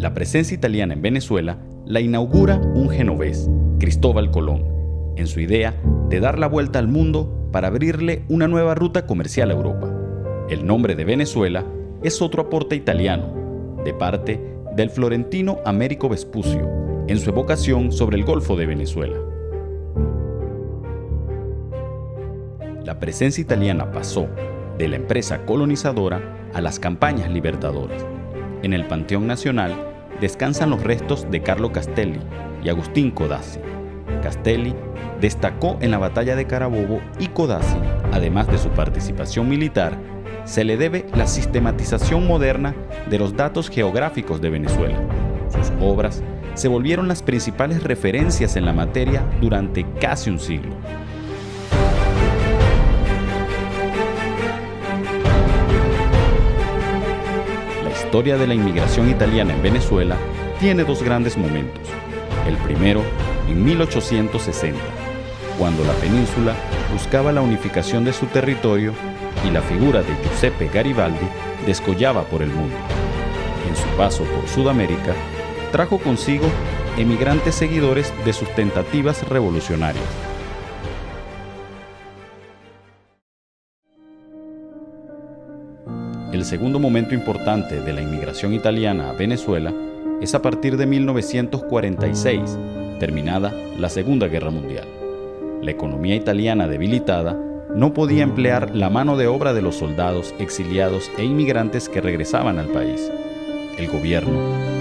La presencia italiana en Venezuela la inaugura un genovés, Cristóbal Colón, en su idea de dar la vuelta al mundo para abrirle una nueva ruta comercial a Europa. El nombre de Venezuela es otro aporte italiano, de parte del florentino Américo Vespucio, en su evocación sobre el Golfo de Venezuela. La presencia italiana pasó de la empresa colonizadora a las campañas libertadoras. En el Panteón Nacional descansan los restos de Carlo Castelli y Agustín Codazzi. Castelli destacó en la batalla de Carabobo y Codazzi, además de su participación militar, se le debe la sistematización moderna de los datos geográficos de Venezuela. Sus obras se volvieron las principales referencias en la materia durante casi un siglo. La historia de la inmigración italiana en Venezuela tiene dos grandes momentos. El primero, en 1860, cuando la península buscaba la unificación de su territorio y la figura de Giuseppe Garibaldi descollaba por el mundo. En su paso por Sudamérica, trajo consigo emigrantes seguidores de sus tentativas revolucionarias. El segundo momento importante de la inmigración italiana a Venezuela es a partir de 1946, terminada la Segunda Guerra Mundial. La economía italiana debilitada no podía emplear la mano de obra de los soldados, exiliados e inmigrantes que regresaban al país. El gobierno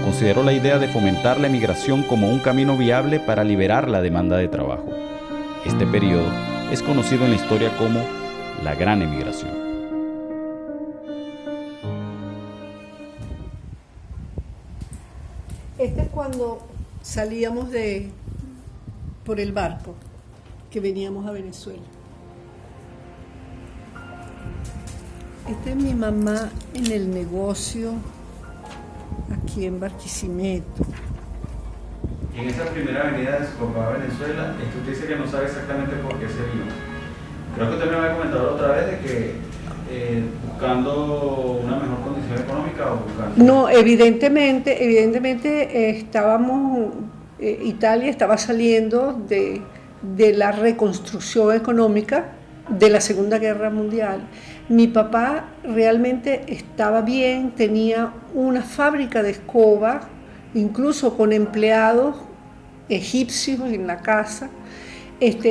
consideró la idea de fomentar la emigración como un camino viable para liberar la demanda de trabajo. Este periodo es conocido en la historia como la Gran Emigración. Este es cuando salíamos por el barco que veníamos a Venezuela. Esta es mi mamá en el negocio aquí en Barquisimeto. En esa primera venida de su papá a Venezuela, usted dice que no sabe exactamente por qué se vino. Creo que usted me había comentado otra vez de que buscando una mejor condición económica o buscando... No, evidentemente Italia estaba saliendo de la reconstrucción económica de la Segunda Guerra Mundial. Mi papá realmente estaba bien, tenía una fábrica de escoba, incluso con empleados egipcios en la casa,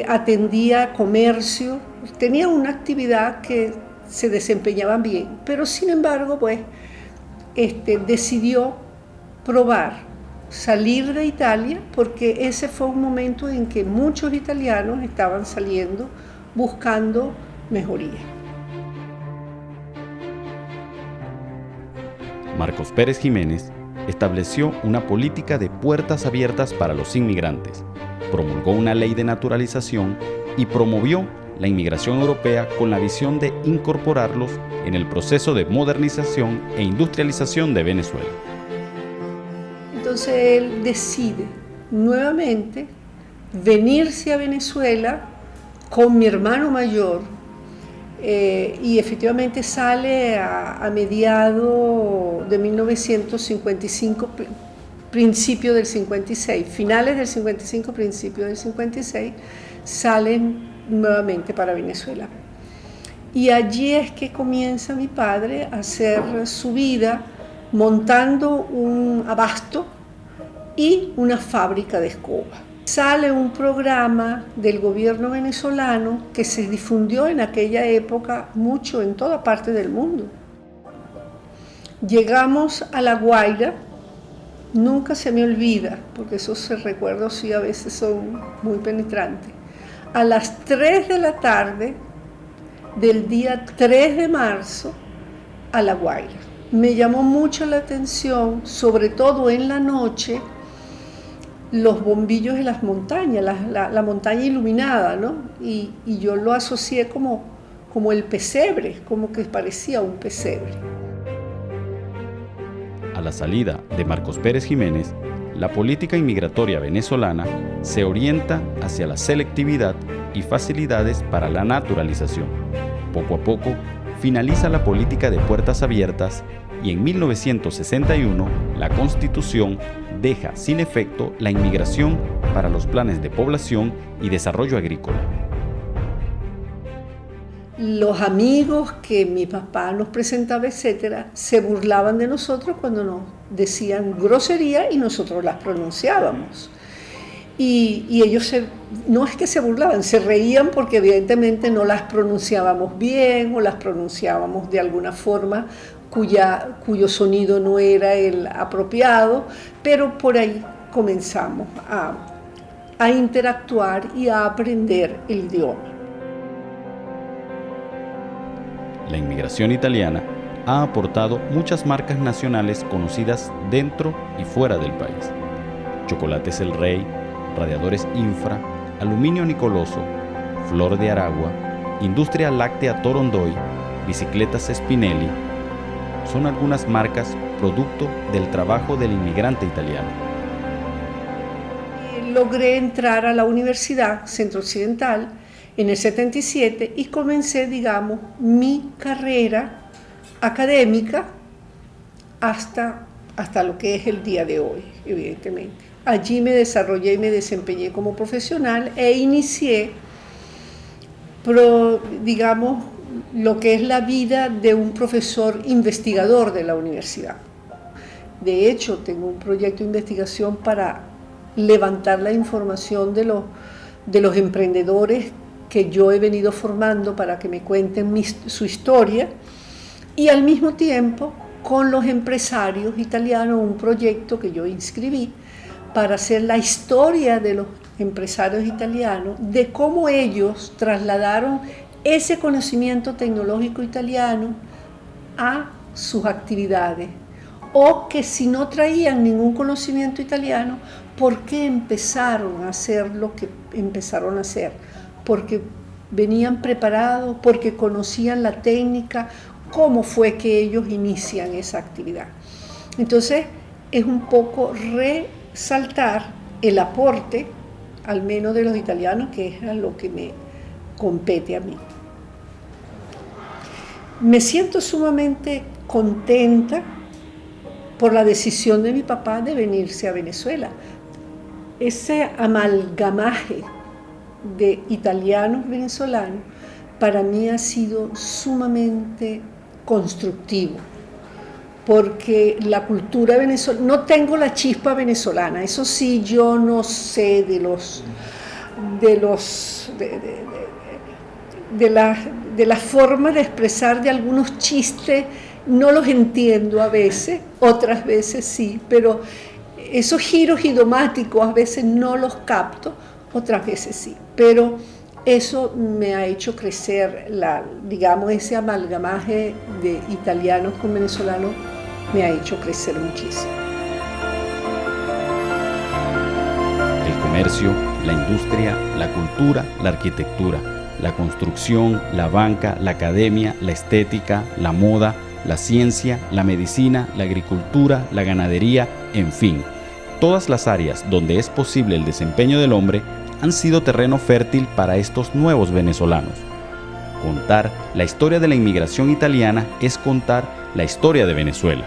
atendía comercio, tenía una actividad que se desempeñaba bien, pero sin embargo, decidió probar salir de Italia porque ese fue un momento en que muchos italianos estaban saliendo buscando mejoría. Marcos Pérez Jiménez estableció una política de puertas abiertas para los inmigrantes, promulgó una ley de naturalización y promovió la inmigración europea con la visión de incorporarlos en el proceso de modernización e industrialización de Venezuela. Entonces él decide nuevamente venirse a Venezuela con mi hermano mayor y efectivamente sale a mediados de 1955, principio del 56, finales del 55, principio del 56, salen nuevamente para Venezuela. Y allí es que comienza mi padre a hacer su vida montando un abasto y una fábrica de escoba. Sale un programa del gobierno venezolano que se difundió en aquella época mucho en toda parte del mundo. Llegamos a La Guaira, nunca se me olvida, porque esos recuerdos sí a veces son muy penetrantes. A las 3 de la tarde del día 3 de marzo a La Guaira. Me llamó mucho la atención, sobre todo en la noche, los bombillos de las montañas, la montaña iluminada, ¿no? Y yo lo asocié como el pesebre, como que parecía un pesebre. A la salida de Marcos Pérez Jiménez, la política inmigratoria venezolana se orienta hacia la selectividad y facilidades para la naturalización. Poco a poco, finaliza la política de puertas abiertas y en 1961 la Constitución deja sin efecto la inmigración para los planes de población y desarrollo agrícola. Los amigos que mi papá nos presentaba, etcétera, se burlaban de nosotros cuando nos decían grosería y nosotros las pronunciábamos. Y ellos no es que se burlaban, se reían porque evidentemente no las pronunciábamos bien o las pronunciábamos de alguna forma cuyo sonido no era el apropiado, pero por ahí comenzamos a interactuar y a aprender el idioma. La inmigración italiana ha aportado muchas marcas nacionales conocidas dentro y fuera del país. Chocolates El Rey, Radiadores Infra, Aluminio Nicoloso, Flor de Aragua, Industria Láctea Torondoy, Bicicletas Spinelli, son algunas marcas producto del trabajo del inmigrante italiano. Logré entrar a la Universidad Centro Occidental en el 77 y comencé, digamos, mi carrera académica hasta lo que es el día de hoy, evidentemente. Allí me desarrollé y me desempeñé como profesional e inicié, digamos, lo que es la vida de un profesor investigador de la universidad. De hecho, tengo un proyecto de investigación para levantar la información de los emprendedores que yo he venido formando para que me cuenten su historia, y al mismo tiempo con los empresarios italianos un proyecto que yo inscribí para hacer la historia de los empresarios italianos, de cómo ellos trasladaron ese conocimiento tecnológico italiano a sus actividades, o que si no traían ningún conocimiento italiano, ¿por qué empezaron a hacer lo que empezaron a hacer? Porque venían preparados, porque conocían la técnica, cómo fue que ellos inician esa actividad. Entonces, es un poco resaltar el aporte, al menos de los italianos, que es a lo que me compete a mí. Me siento sumamente contenta por la decisión de mi papá de venirse a Venezuela. Ese amalgamaje de italianos venezolanos para mí ha sido sumamente constructivo, porque la cultura venezolana, no tengo la chispa venezolana, eso sí, yo no sé de la forma de expresar de algunos chistes, no los entiendo a veces, otras veces sí, pero esos giros idiomáticos a veces no los capto, otras veces sí, pero eso me ha hecho crecer, digamos, ese amalgamaje de italianos con venezolanos me ha hecho crecer muchísimo. El comercio, la industria, la cultura, la arquitectura, la construcción, la banca, la academia, la estética, la moda, la ciencia, la medicina, la agricultura, la ganadería, en fin, todas las áreas donde es posible el desempeño del hombre han sido terreno fértil para estos nuevos venezolanos. Contar la historia de la inmigración italiana es contar la historia de Venezuela.